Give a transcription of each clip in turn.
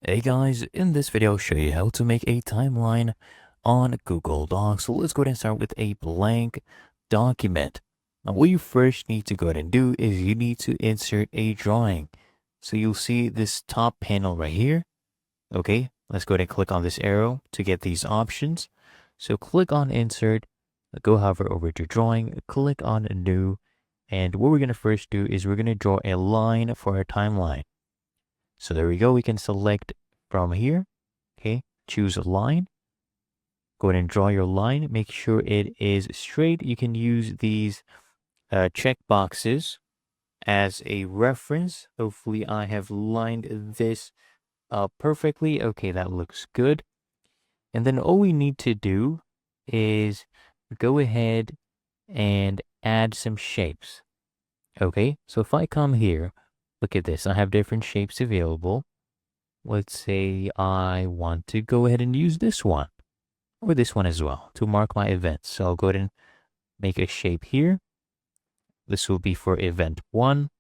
Hey guys, in this video I'll show you how to make a timeline on Google Docs. So let's go ahead and start with a blank document. Now what you first need to go ahead and do is you need to insert a drawing. So you'll see this top panel right here. Okay, let's go ahead and click on this arrow to get these options. So click on insert, go hover over to drawing, click on new. And what we're going to first do is we're going to draw a line for our timeline. So there we go. We can select from here. Okay. Choose a line. Go ahead and draw your line. Make sure it is straight. You can use these check boxes as a reference. Hopefully I have lined this perfectly. Okay, that looks good. And then all we need to do is go ahead and add some shapes. Okay, so if I come here, look at this. I have different shapes available. Let's say I want to go ahead and use this one or this one as well to mark my events. So I'll go ahead and make a shape here. This will be for event 1.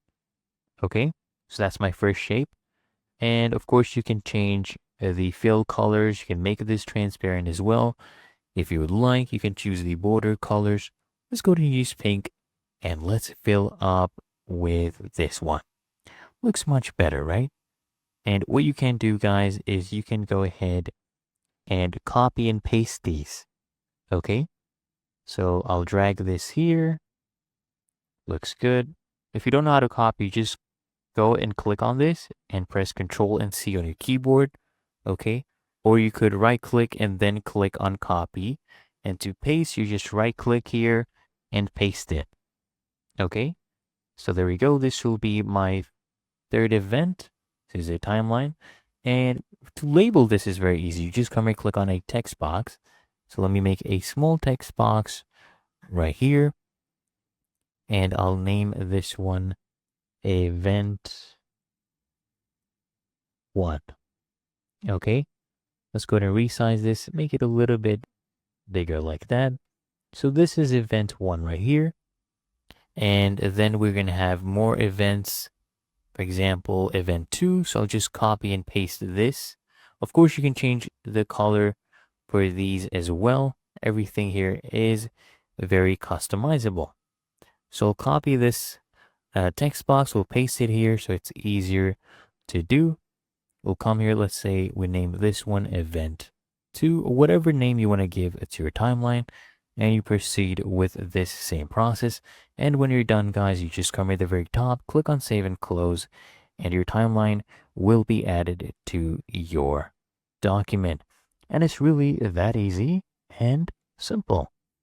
Okay, so that's my first shape. And of course, you can change the fill colors. You can make this transparent as well. If you would like, you can choose the border colors. Let's go ahead and use pink and let's fill up with this one. Looks much better, right? And what you can do, guys, is you can go ahead and copy and paste these. Okay, so I'll drag this here. Looks good. If you don't know how to copy, just go and click on this and press Control and C on your keyboard. Okay, or you could right click and then click on copy. And to paste, you just right click here and paste it. Okay, so there we go. This will be my third event. This is a timeline. And to label this is very easy. You just come and click on a text box. So let me make a small text box right here. And I'll name this one event 1. Okay, let's go ahead and resize this, make it a little bit bigger like that. So this is event 1 right here. And then we're going to have more events. For example, event 2. So I'll just copy and paste this. Of course, you can change the color for these as well. Everything here is very customizable. So I'll copy this text box. We'll paste it here so it's easier to do. We'll come here. Let's say we name this one event 2, or whatever name you want to give to your timeline. And you proceed with this same process. And when you're done, guys, you just come at the very top, click on save and close, and your timeline will be added to your document. And it's really that easy and simple.